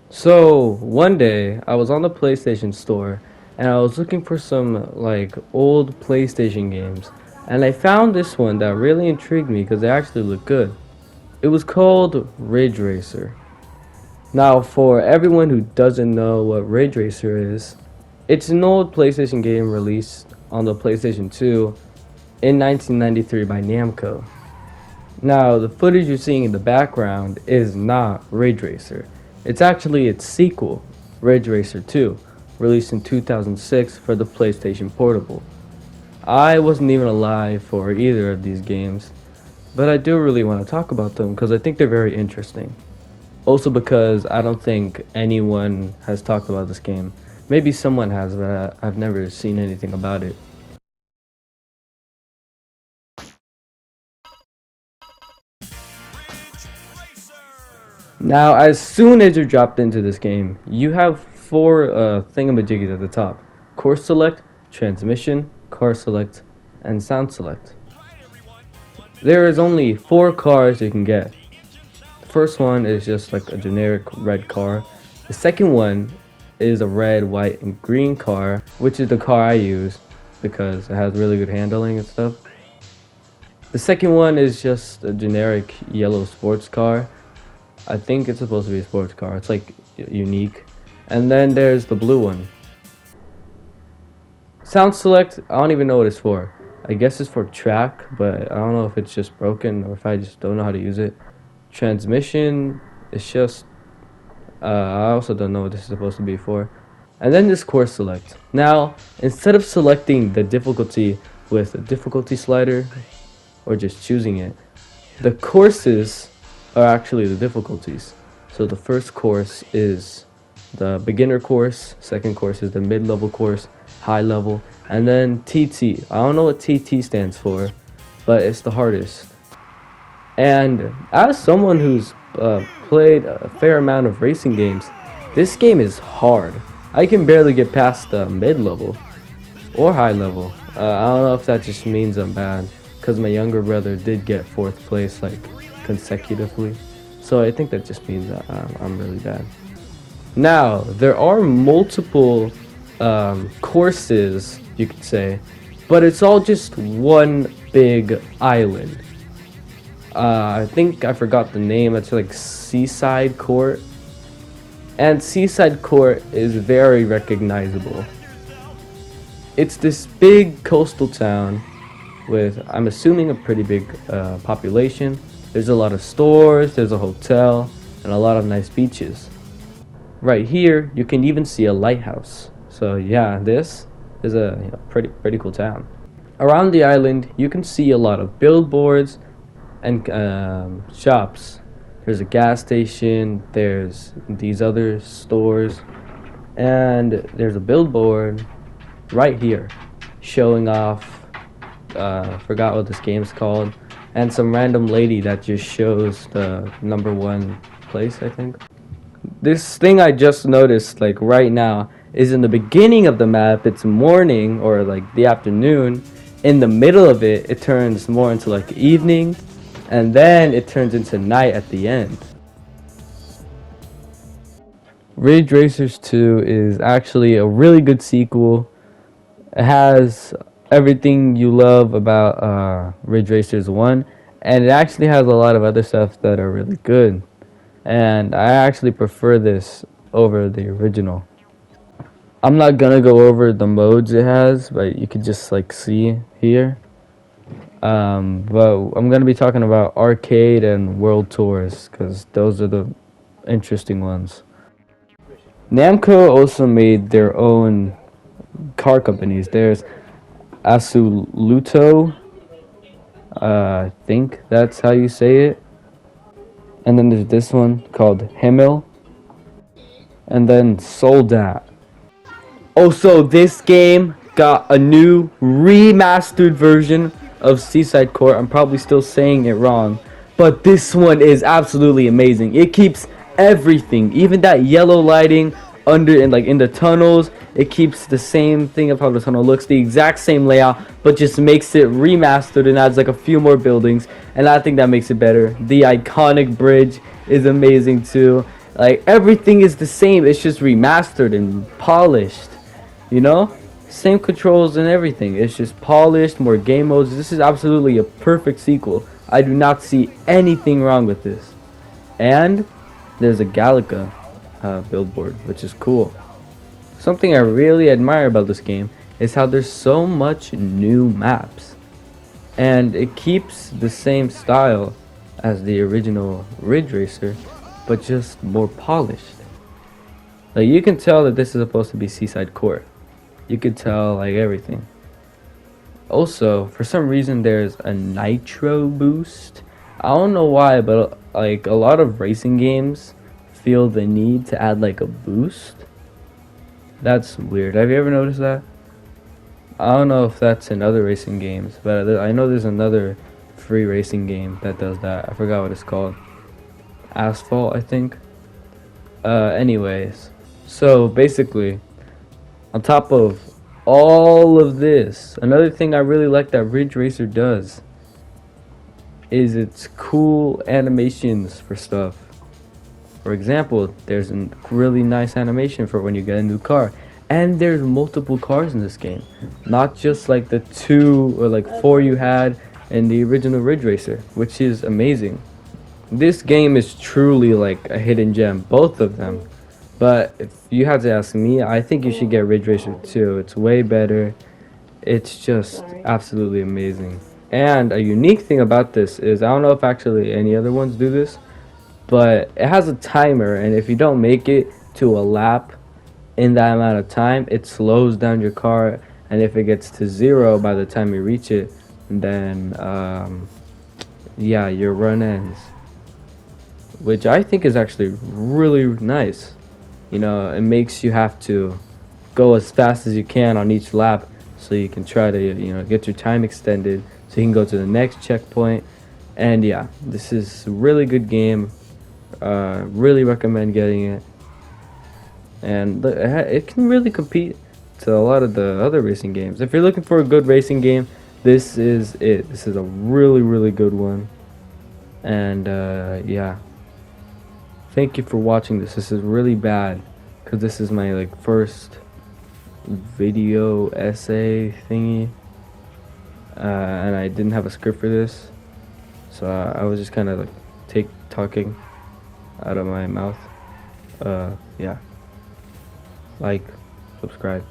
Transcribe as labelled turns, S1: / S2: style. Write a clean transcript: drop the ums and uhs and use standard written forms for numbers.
S1: So one day I was on the PlayStation store and I was looking for some like old PlayStation games and I found this one that really intrigued me because it actually looked good. It was called Ridge Racer. Now for everyone who doesn't know what Ridge Racer is, it's an old PlayStation game released on the PlayStation 2 in 1993 by Namco. Now, the footage you're seeing in the background is not Ridge Racer. It's actually its sequel, Ridge Racer 2, released in 2006 for the PlayStation Portable. I wasn't even alive for either of these games, but I do really want to talk about them because I think they're very interesting. Also because I don't think anyone has talked about this game. Maybe someone has, but I've never seen anything about it. Now, as soon as you're dropped into this game, you have four thingamajiggies at the top: course select, transmission, car select, and sound select. There is only four cars you can get. The first one is just like a generic red car. The second one is a red, white, and green car, which is the car I use because it has really good handling and stuff. The second one is just a generic yellow sports car. I think it's supposed to be a sports car. It's like unique. And then there's the blue one. Sound select, I don't even know what it's for. I guess it's for track, but I don't know if it's just broken or if I just don't know how to use it. Transmission, it's just, I also don't know what this is supposed to be for. And then this course select. Now, instead of selecting the difficulty with a difficulty slider or just choosing it, the courses are actually the difficulties. So the first course is the beginner course, second course is the mid-level course, high level, and then TT. I don't know what TT stands for, but it's the hardest. And as someone who's played a fair amount of racing games, this game is hard. I can barely get past the mid-level or high level. I don't know if that just means I'm bad, because my younger brother did get fourth place like consecutively. So I think that just means that I'm really bad. Now, there are multiple courses, you could say, but it's all just one big island. I think I forgot the name. It's like Seaside Court. And Seaside Court is very recognizable. It's this big coastal town with, I'm assuming, a pretty big population. There's a lot of stores, there's a hotel, and a lot of nice beaches. Right here, you can even see a lighthouse. So yeah, this is a pretty cool town. Around the island, you can see a lot of billboards and shops. There's a gas station, there's these other stores, and there's a billboard right here showing off, forgot what this game's called, and some random lady that just shows the number one place, I think. This thing I just noticed, like right now, is in the beginning of the map. It's morning or like the afternoon. In the middle of it, it turns more into like evening, and then it turns into night at the end. Ridge Racers 2 is actually a really good sequel. It has everything you love about Ridge Racers 1, and it actually has a lot of other stuff that are really good. And I actually prefer this over the original. I'm not gonna go over the modes it has, but you could just like see here. But I'm gonna be talking about arcade and world tours because those are the interesting ones. Namco also made their own car companies. There's Asuluto, I think that's how you say it. And then there's this one called Himmel. And then Soldat. Also, this game got a new remastered version of Seaside Court. I'm probably still saying it wrong, but this one is absolutely amazing. It keeps everything, even that yellow lighting under and like in the tunnels. It keeps the same thing of how the tunnel looks, the exact same layout, but just makes it remastered and adds like a few more buildings, and I think that makes it better. The iconic bridge is amazing too. Like everything is the same. It's just remastered and polished. You know? Same controls and everything. It's just polished, more game modes. This is absolutely a perfect sequel. I do not see anything wrong with this. And there's a Galaga billboard, which is cool. Something I really admire about this game is how there's so much new maps. And it keeps the same style as the original Ridge Racer, but just more polished. Like you can tell that this is supposed to be Seaside Court. You could tell like everything. Also, for some reason there's a nitro boost. I don't know why, but like a lot of racing games feel the need to add like a boost. That's weird. Have you ever noticed that? I don't know if that's in other racing games, but I know there's another free racing game that does that. I forgot what it's called. Asphalt, I think. Anyways, so basically, on top of all of this, another thing I really like that Ridge Racer does is its cool animations for stuff. For example, there's a really nice animation for when you get a new car. And there's multiple cars in this game. Not just like the 2 or like 4 you had in the original Ridge Racer, which is amazing. This game is truly like a hidden gem, both of them. But if you had to ask me, I think you should get Ridge Racer 2. It's way better. It's just absolutely amazing. And a unique thing about this is, I don't know if actually any other ones do this, but it has a timer, and if you don't make it to a lap in that amount of time, it slows down your car, and if it gets to 0 by the time you reach it, then yeah, your run ends, which I think is actually really nice. You know, it makes you have to go as fast as you can on each lap so you can try to, you know, get your time extended so you can go to the next checkpoint. And yeah, this is a really good game. Really recommend getting it. And it can really compete to a lot of the other racing games. If you're looking for a good racing game, this is it. This is a really, really good one. And yeah, thank you for watching this. This is really bad because this is my like first video essay thingy, and I didn't have a script for this, so I was just kind of like talking out of my mouth. Yeah, like, subscribe.